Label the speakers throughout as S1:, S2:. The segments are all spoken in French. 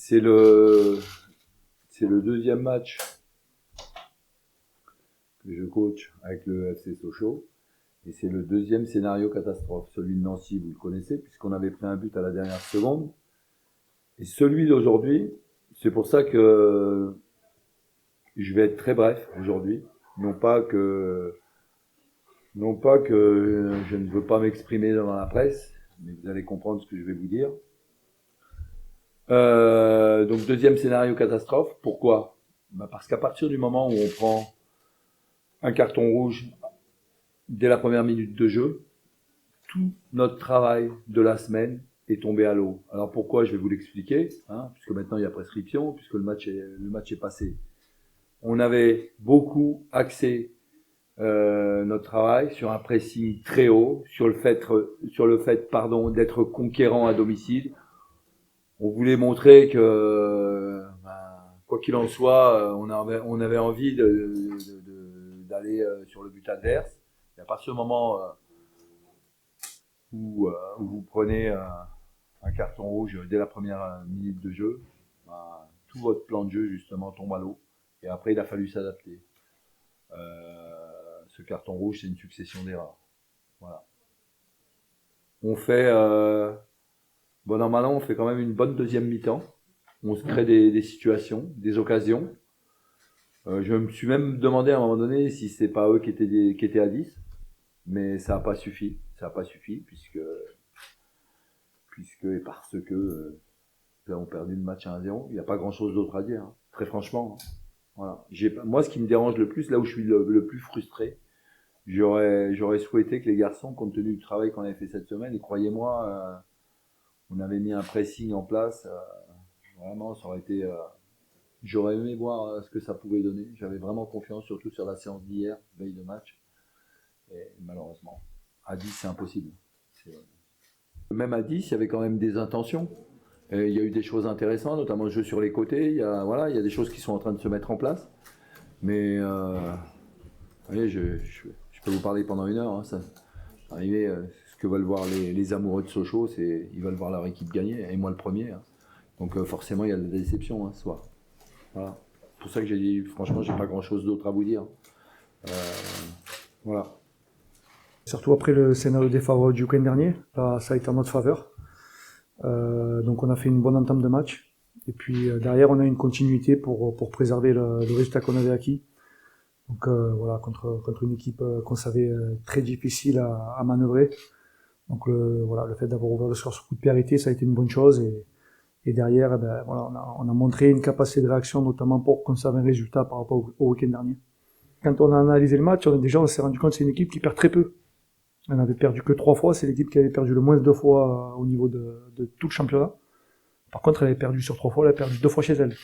S1: c'est le deuxième match que je coach avec le FC Sochaux. Et c'est le deuxième scénario catastrophe. Celui de Nancy, vous le connaissez, puisqu'on avait pris un but à la dernière seconde. Et celui d'aujourd'hui, c'est pour ça que je vais être très bref aujourd'hui. Non pas que je ne veux pas m'exprimer devant la presse, mais vous allez comprendre ce que je vais vous dire. Donc deuxième scénario catastrophe. Pourquoi ? Parce qu'à partir du moment où on prend un carton rouge dès la première minute de jeu, tout notre travail de la semaine est tombé à l'eau. Alors pourquoi ? Je vais vous l'expliquer, puisque maintenant il y a prescription, puisque le match est passé. On avait beaucoup axé notre travail sur un pressing très haut, sur le fait d'être conquérant à domicile. On voulait montrer que, quoi qu'il en soit, on avait envie d'aller sur le but adverse. Et à partir du moment où vous prenez un carton rouge dès la première minute de jeu, tout votre plan de jeu justement tombe à l'eau. Et après, il a fallu s'adapter. Ce carton rouge, c'est une succession d'erreurs. Voilà. On fait, bon an mal an, on fait quand même une bonne deuxième mi-temps. On se crée des situations, des occasions. Je me suis même demandé à un moment donné si c'est pas eux qui étaient à 10, mais ça n'a pas suffi. Ça n'a pas suffi puisque et parce que nous avons perdu le match à 1-0. Il n'y a pas grand-chose d'autre à dire, très franchement. Voilà. Moi, ce qui me dérange le plus, là où je suis le plus frustré, j'aurais souhaité que les garçons, compte tenu du travail qu'on avait fait cette semaine, et croyez-moi, on avait mis un pressing en place. Vraiment, ça aurait été. J'aurais aimé voir ce que ça pouvait donner. J'avais vraiment confiance, surtout sur la séance d'hier, veille de match. Et malheureusement, à 10, c'est impossible. Même à 10, il y avait quand même des intentions. Et il y a eu des choses intéressantes, notamment le jeu sur les côtés. Il y a des choses qui sont en train de se mettre en place. Mais vous voyez, je peux vous parler pendant une heure. Ça, arrivé, ce que veulent voir les amoureux de Sochaux, c'est ils veulent voir leur équipe gagner, et moi le premier. Donc forcément, il y a de la déception ce soir. Voilà. C'est pour ça que j'ai dit, franchement, j'ai pas grand-chose d'autre à vous dire. Voilà.
S2: Surtout après le scénario défavorable du week-end dernier, là, ça a été en notre faveur. Donc on a fait une bonne entame de match. Et puis derrière, on a une continuité pour préserver le résultat qu'on avait acquis. Donc voilà, contre une équipe qu'on savait très difficile à manœuvrer. Donc voilà, le fait d'avoir ouvert le score sur coup de pied arrêté, ça a été une bonne chose. Et derrière, voilà, on a montré une capacité de réaction, notamment pour conserver un résultat par rapport au week-end dernier. Quand on a analysé le match, on s'est rendu compte que c'est une équipe qui perd très peu. Elle n'avait perdu que 3 fois, c'est l'équipe qui avait perdu le moins 2 fois au niveau de tout le championnat. Par contre, elle avait perdu sur 3 fois, elle a perdu 2 fois chez elle.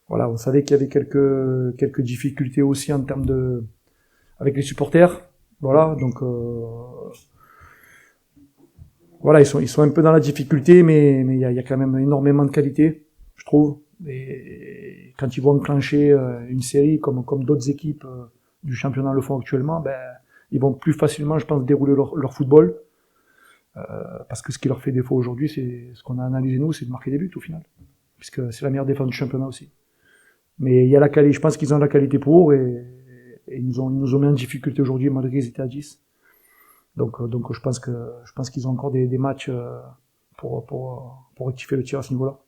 S2: Voilà, on savait qu'il y avait quelques difficultés aussi en termes avec les supporters. Voilà, donc voilà, ils sont un peu dans la difficulté, mais il y a quand même énormément de qualité, je trouve. Et quand ils vont enclencher une série comme d'autres équipes du championnat le font actuellement, ils vont plus facilement, je pense, dérouler leur football. Parce que ce qui leur fait défaut aujourd'hui, c'est ce qu'on a analysé nous, c'est de marquer des buts au final. Puisque c'est la meilleure défense du championnat aussi. Mais il y a la qualité, je pense qu'ils ont la qualité pour, et ils nous ont mis en difficulté aujourd'hui, malgré qu'ils étaient à 10. Donc je pense qu'ils ont encore des matchs pour rectifier le tir à ce niveau-là.